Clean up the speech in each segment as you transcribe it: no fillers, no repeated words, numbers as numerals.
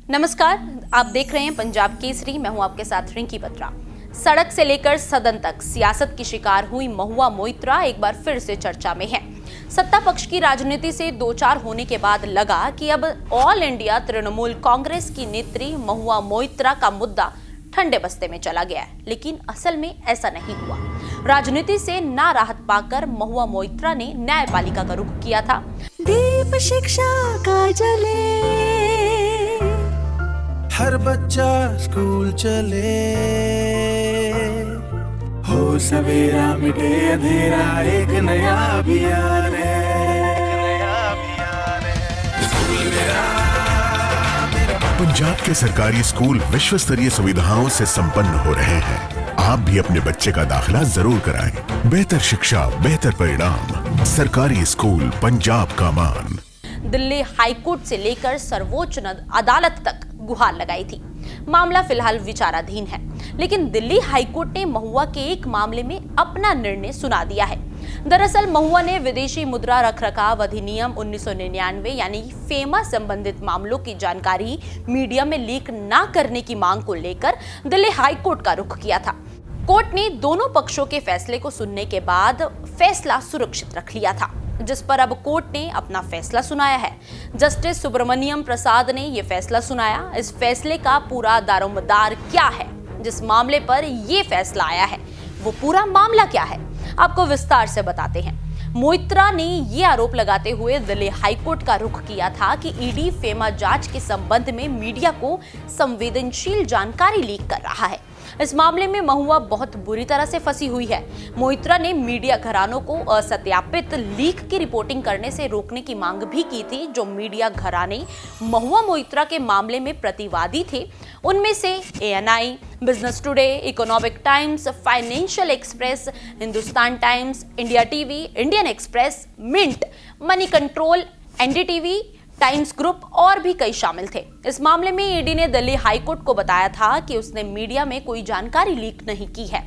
नमस्कार, आप देख रहे हैं पंजाब केसरी। मैं हूं आपके साथ रिंकी बत्रा। सड़क से लेकर सदन तक सियासत की शिकार हुई महुआ मोइत्रा एक बार फिर से चर्चा में है। सत्ता पक्ष की राजनीति से दो चार होने के बाद लगा कि अब ऑल इंडिया तृणमूल कांग्रेस की नेत्री महुआ मोइत्रा का मुद्दा ठंडे बस्ते में चला गया है, लेकिन असल में ऐसा नहीं हुआ। राजनीति से ना राहत पाकर महुआ मोइत्रा ने न्यायपालिका का रुख किया था। दीप शिक्षा का जले, हर बच्चा स्कूल चले, हो सवेरा मिटे अंधेरा, एक नया अभियान है। पंजाब के सरकारी स्कूल विश्व स्तरीय सुविधाओं से संपन्न हो रहे हैं। आप भी अपने बच्चे का दाखिला जरूर कराएं। बेहतर शिक्षा, बेहतर परिणाम, सरकारी स्कूल पंजाब का मान। दिल्ली हाईकोर्ट से लेकर सर्वोच्च अदालत तक गुहार लगाई थी। मामला फिलहाल विचाराधीन है, लेकिन दिल्ली हाईकोर्ट ने महुआ के एक मामले में अपना निर्णय सुना दिया है। दरअसल महुआ ने विदेशी मुद्रा रखरखाव अधिनियम 1999 यानी फेमा संबंधित मामलों की जानकारी मीडिया में लीक ना करने की मांग को लेकर दिल्ली हाईकोर्ट का रुख किया था। कोर्ट ने दोनों पक्षों के फैसले को सुनने के बाद फैसला सुरक्षित रख लिया था, जिस पर अब कोर्ट ने अपना फैसला सुनाया है। जस्टिस सुब्रमण्यम प्रसाद ने यह फैसला सुनाया। इस फैसले का पूरा दारोमदार क्या है, जिस मामले पर यह फैसला आया है, वो पूरा मामला क्या है, आपको विस्तार से बताते हैं। मोइत्रा ने ये आरोप लगाते हुए दिल्ली हाईकोर्ट का रुख किया था कि ईडी फेमा जांच के संबंध में मीडिया को संवेदनशील जानकारी लीक कर रहा है। इस मामले में महुआ बहुत बुरी तरह से फंसी हुई है। मोइत्रा ने मीडिया घरानों को असत्यापित लीक की रिपोर्टिंग करने से रोकने की मांग भी की थी। जो मीडिया घराने महुआ मोइत्रा के मामले में प्रतिवादी थे, उनमें से ANI, business today, economic times, financial express, Hindustan times, India TV, Indian express, mint, money control, NDTV, times group और भी कई शामिल थे। इस मामले में ईडी ने दिल्ली हाईकोर्ट को बताया था कि उसने मीडिया में कोई जानकारी लीक नहीं की है।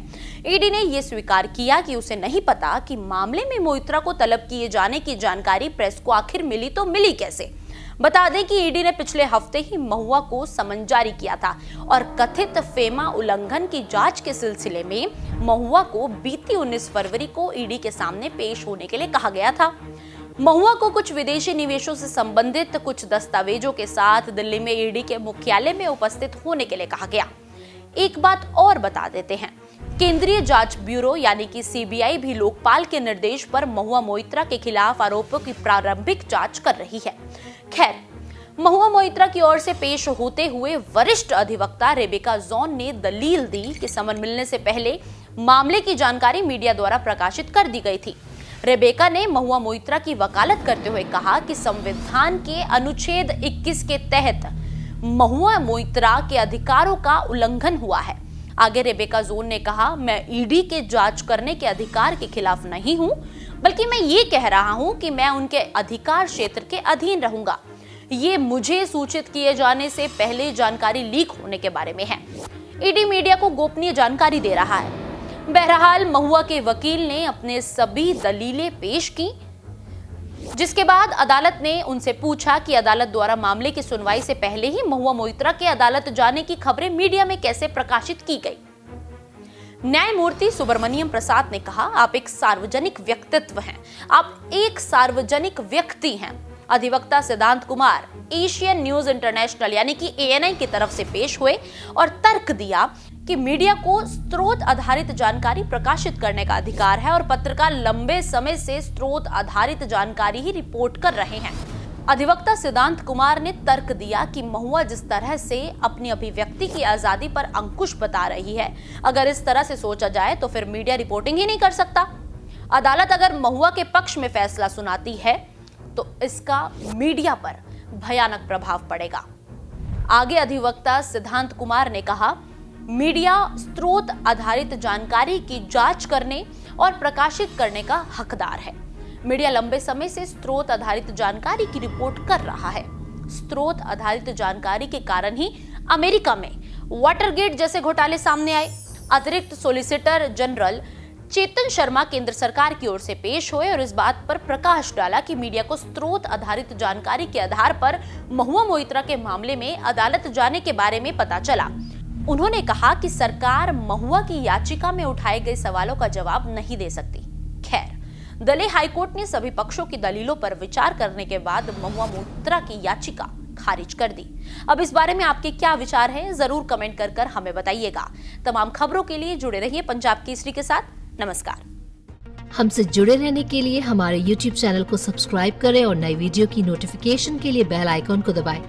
ईडी ने यह स्वीकार किया कि उसे नहीं पता कि मामले में मोइत्रा को तलब किए जाने की जानकारी प्रेस को आखिर मिली तो मिली कैसे। बता दें कि ईडी ने पिछले हफ्ते ही महुआ को समन जारी किया था और कथित फेमा उल्लंघन की जांच के सिलसिले में महुआ को बीती 19 फरवरी को ईडी के सामने पेश होने के लिए कहा गया था। महुआ को कुछ विदेशी निवेशों से संबंधित कुछ दस्तावेजों के साथ दिल्ली में ईडी के मुख्यालय में उपस्थित होने के लिए कहा गया। एक बात और बता देते हैं, केंद्रीय जांच ब्यूरो यानी कि सीबीआई भी लोकपाल के निर्देश पर महुआ मोइत्रा के खिलाफ आरोपों की प्रारंभिक जांच कर रही है। खैर, महुआ मोइत्रा की ओर से पेश होते हुए वरिष्ठ अधिवक्ता रेबेका जॉन ने दलील दी कि समन मिलने से पहले मामले की जानकारी मीडिया द्वारा प्रकाशित कर दी गई थी। रेबेका ने महुआ मोइत्रा की वकालत करते हुए कहा कि संविधान के अनुच्छेद 21 के तहत महुआ मोइत्रा के अधिकारों का उल्लंघन हुआ है। आगे रेबेका जोन ने कहा, मैं ईडी के जांच करने के अधिकार के खिलाफ नहीं हूं, बल्कि मैं ये कह रहा हूं कि मैं उनके अधिकार क्षेत्र के अधीन रहूंगा। ये मुझे सूचित किए जाने से पहले जानकारी लीक होने के बारे में है। ईडी मीडिया को गोपनीय जानकारी दे रहा है। बहरहाल महुआ के वकील ने अपने सभी दलीलें पेश की, जिसके बाद अदालत ने उनसे पूछा कि अदालत द्वारा मामले की सुनवाई से पहले ही महुआ मोइत्रा के अदालत जाने की खबरें मीडिया में कैसे प्रकाशित की गई। न्यायमूर्ति सुब्रमण्यम प्रसाद ने कहा, आप एक सार्वजनिक व्यक्तित्व हैं, आप एक सार्वजनिक व्यक्ति हैं। अधिवक्ता सिद्धांत कुमार एशियन न्यूज इंटरनेशनल यानी कि एएनआई की तरफ से पेश हुए और तर्क दिया कि मीडिया को स्रोत आधारित जानकारी प्रकाशित करने का अधिकार है और पत्रकार लंबे समय से स्रोत आधारित जानकारी ही रिपोर्ट कर रहे हैं। अधिवक्ता सिद्धांत कुमार ने तर्क दिया कि महुआ जिस तरह से अपनी अभिव्यक्ति की आजादी पर अंकुश बता रही है, अगर इस तरह से सोचा जाए तो फिर मीडिया रिपोर्टिंग ही नहीं कर सकता। अदालत अगर महुआ के पक्ष में फैसला सुनाती है तो इसका मीडिया पर भयानक प्रभाव पड़ेगा। आगे अधिवक्ता सिद्धांत कुमार ने कहा, मीडिया स्रोत आधारित जानकारी की जांच करने और प्रकाशित करने का हकदार है। मीडिया लंबे समय से स्रोत आधारित जानकारी की रिपोर्ट कर रहा है। स्रोत आधारित जानकारी के कारण ही अमेरिका में वाटरगेट जैसे घोटाले सामने आए। अतिरिक्त सोलिसिटर जनरल चेतन शर्मा केंद्र सरकार की ओर से पेश हुए और इस बात पर प्रकाश डाला कि मीडिया को स्रोत आधारित जानकारी के आधार पर महुआ मोइत्रा के मामले में अदालत जाने के बारे में पता चला। उन्होंने कहा कि सरकार महुआ की याचिका में उठाए गए सवालों का जवाब नहीं दे सकती। खैर, दिल्ली हाईकोर्ट ने सभी पक्षों की दलीलों पर विचार करने के बाद महुआ मोइत्रा की याचिका खारिज कर दी। अब इस बारे में आपके क्या विचार हैं, जरूर कमेंट कर हमें बताइएगा। तमाम खबरों के लिए जुड़े रहिए पंजाब केसरी के साथ। नमस्कार। हमसे जुड़े रहने के लिए हमारे YouTube चैनल को सब्सक्राइब करें और नई वीडियो की नोटिफिकेशन के लिए बेल आइकॉन को दबाएं।